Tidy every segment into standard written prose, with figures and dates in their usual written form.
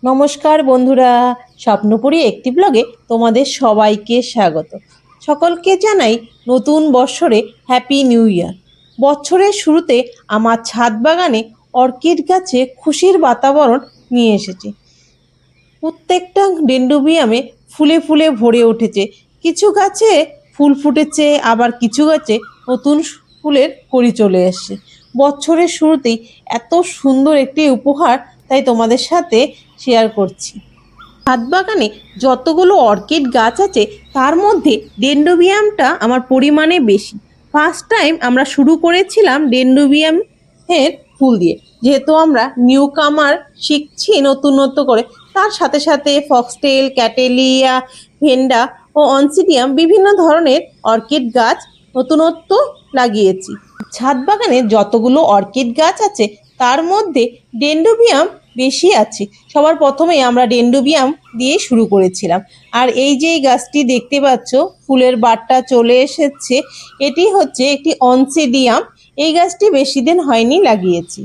নমস্কার বন্ধুরা, স্বপ্নপুরী একটি ব্লগে তোমাদের সবাইকে স্বাগত। সকলকে জানাই নতুন বছরে হ্যাপি নিউ ইয়ার। বছরের শুরুতে আমার ছাদ বাগানে অর্কিড গাছে খুশির বাতাবরণ নিয়ে এসেছে। প্রত্যেকটা ডেন্ড্রোবিয়ামে ফুলে ফুলে ভরে উঠেছে। কিছু গাছে ফুল ফুটেছে, আবার কিছু গাছে নতুন ফুলের কড়ি চলে এসছে। বছরের শুরুতেই এত সুন্দর একটি উপহার, তাই তোমাদের সাথে শেয়ার করছি। ছাদ বাগানে যতগুলো অর্কিড গাছ আছে তার মধ্যে ডেন্ড্রোবিয়ামটা আমার পরিমাণে বেশি। ফার্স্ট টাইম আমরা শুরু করেছিলাম ডেন্ড্রোবিয়ামের ফুল দিয়ে, যেহেতু আমরা নিউ কামার শিখছি নতুনত্ব করে। তার সাথে সাথে ফক্সটেল, ক্যাটেলিয়া, ভেন্ডা ও অনসিডিয়াম বিভিন্ন ধরনের অর্কিড গাছ নতুনত্ব লাগিয়েছি। ছাদ বাগানে যতগুলো অর্কিড গাছ আছে তার মধ্যে ডেন্ড্রোবিয়াম বেশি আছে। সবার প্রথমেই আমরা ডেন্ড্রোবিয়াম দিয়ে শুরু করেছিলাম। আর এই যে গাছটি দেখতে পাচ্ছ, ফুলের বাটটা চলে এসেছে, এটি হচ্ছে একটি অনসিডিয়াম। এই গাছটি বেশি দিন হয়নি লাগিয়েছি।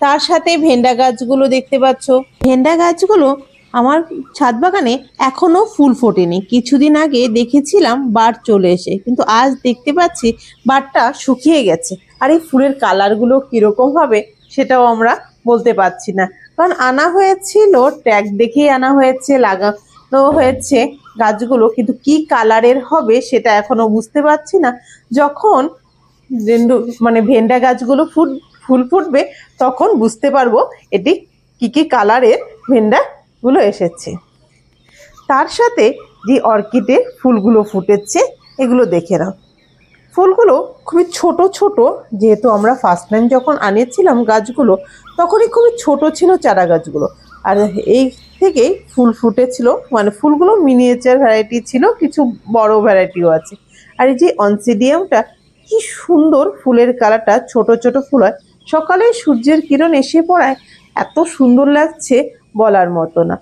তার সাথে ভেন্ডা গাছগুলো দেখতে পাচ্ছ। ভেন্ডা গাছগুলো আমার ছাদ বাগানে এখনো ফুল ফোটেনি। কিছুদিন আগে দেখেছিলাম বাট চলে এসে, কিন্তু আজ দেখতে পাচ্ছি বাটটা শুকিয়ে গেছে। আর এই ফুলের কালারগুলো কিরকম হবে সেটাও আমরা বলতে পারছি না, কারণ আনা হয়েছিল ট্যাগ দেখেই আনা হয়েছে, লাগানো হয়েছে গাছগুলো, কিন্তু কি কালারের হবে সেটা এখনো বুঝতে পারছি না। যখন ভেন্ডা গাছগুলো ফুল ফুটবে তখন বুঝতে পারবো এটি কি কি কালারের ভেন্ডাগুলো এসেছে। তার সাথে যে অর্কিডের ফুলগুলো ফুটেছে এগুলো দেখে নাও। ফুলগুলো খুবই ছোট ছোট, যেহেতু আমরা ফার্স্ট টাইম যখন আনিয়েছিলাম গাছগুলো তখনই খুবই ছোট ছিল চারা গাছগুলো। আর এই থেকেই ফুল ফুটেছিল, ফুলগুলো মিনিয়েচার ভ্যারাইটি ছিল, কিছু বড় ভ্যারাইটিও আছে। আর এই যে অনসিডিয়ামটা, কি সুন্দর ফুলের কালারটা, ছোট ছোট ফুল হয়। সকালে সূর্যের কিরণ এসে পড়ায় এত সুন্দর লাগছে বলার মতো না।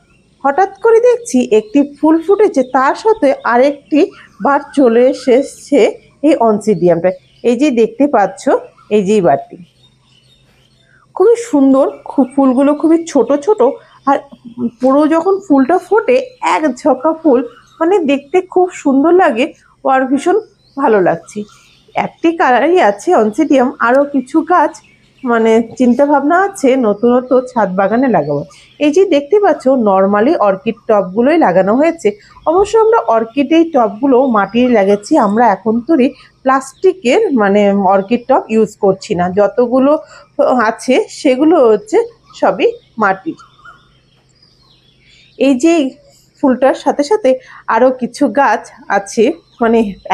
হঠাৎ করে দেখছি একটি ফুল ফুটেছে, তার সাথে আরেকটি বার চলে এসেছে এই অনসিডিয়ামটা। এই যে দেখতে পাচ্ছ, এই যে বারটি খুবই সুন্দর, ফুলগুলো খুবই ছোট ছোট। আর পুরো যখন ফুলটা ফোটে এক ঝকা ফুল, দেখতে খুব সুন্দর লাগে। আর ভীষণ ভালো লাগছে। একটি কালারই আছে অনসিডিয়াম, আরও কিছু গাছ চিন্তা ভাবনা আছে নতুনত্ব ছাদ বাগানে লাগাবো। এই যে দেখতে পাচ্ছ, নর্মালি অর্কিড টবগুলোই লাগানো হয়েছে। অবশ্য আমরা অর্কিড এই টবগুলো মাটির লাগাচ্ছি, আমরা এখন তৈরি প্লাস্টিকের অর্কিড টব ইউজ করছি না। যতগুলো আছে সেগুলো হচ্ছে সবই মাটির। এই যে ফুলটার সাথে সাথে আরও কিছু গাছ আছে,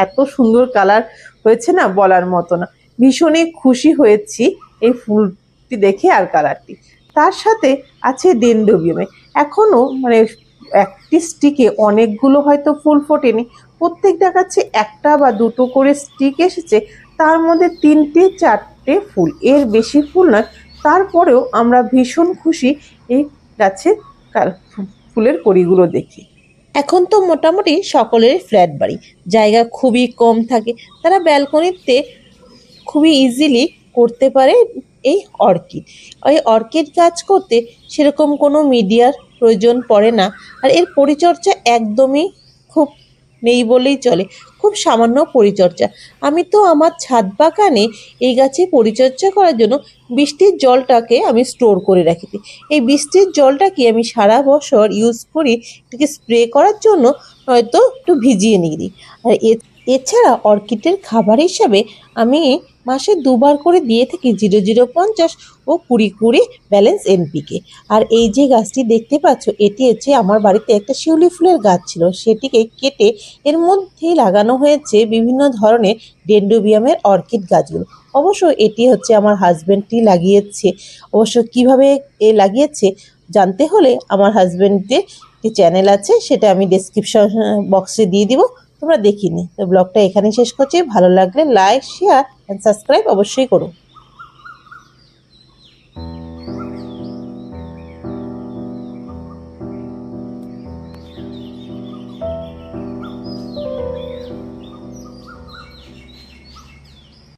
এত সুন্দর কালার হয়েছে না বলার মতো না। ভীষণই খুশি হয়েছি এই ফুলটি দেখে আর কালারটি। তার সাথে আছে ডেন্ড্রোবিয়ামে এখনও একটি স্টিকে অনেকগুলো হয়তো ফুল ফোটেনি। প্রত্যেকটা গাছে একটা বা দুটো করে স্টিক এসেছে, তার মধ্যে 3-4টে ফুল, এর বেশি ফুল নয়। তারপরেও আমরা ভীষণ খুশি এই গাছের ফুলের কড়িগুলো দেখি। এখন তো মোটামুটি সকলের ফ্ল্যাট বাড়ি, জায়গা খুবই কম থাকে, তারা ব্যালকনিতে খুবই ইজিলি করতে পারে এই অর্কিড। এই অর্কিড গাছ করতে সেরকম কোনো মিডিয়ার প্রয়োজন পড়ে না, আর এর পরিচর্যা একদমই খুব নেই বলেই চলে, খুব সামান্য পরিচর্যা। আমি তো আমার ছাদ বাগানে এই গাছে পরিচর্যা করার জন্য বৃষ্টির জলটাকে আমি স্টোর করে রাখি। এই বৃষ্টির জলটাকে আমি সারা বছর ইউজ করি, এটাকে স্প্রে করার জন্য হয়তো একটু ভিজিয়ে নিয়ে দিই। আর এছাড়া অর্কিডের খাবার হিসাবে আমি মাসে 2বার করে দিয়ে থাকি 0050 ও 20-20 ব্যালেন্স এনপিকে। আর এই যে গাছটি দেখতে পাচ্ছ, এটি হচ্ছে আমার বাড়িতে একটা শিউলি ফুলের গাছ ছিল, সেটিকে কেটে এর মধ্যে লাগানো হয়েছে বিভিন্ন ধরনের ডেন্ড্রোবিয়ামের অর্কিড গাছগুলো। অবশ্য এটি হচ্ছে আমার হাজব্যান্ডটি লাগিয়েছে। অবশ্য কিভাবে এ লাগিয়েছে জানতে হলে আমার হাজব্যান্ডের একটি চ্যানেল আছে, সেটা আমি ডেসক্রিপশন বক্সে দিয়ে দিব, তোমরা দেখিনি। তো ব্লগটা এখানেই শেষ করছি। ভালো লাগলে লাইক, শেয়ার অ্যান্ড সাবস্ক্রাইব অবশ্যই করো।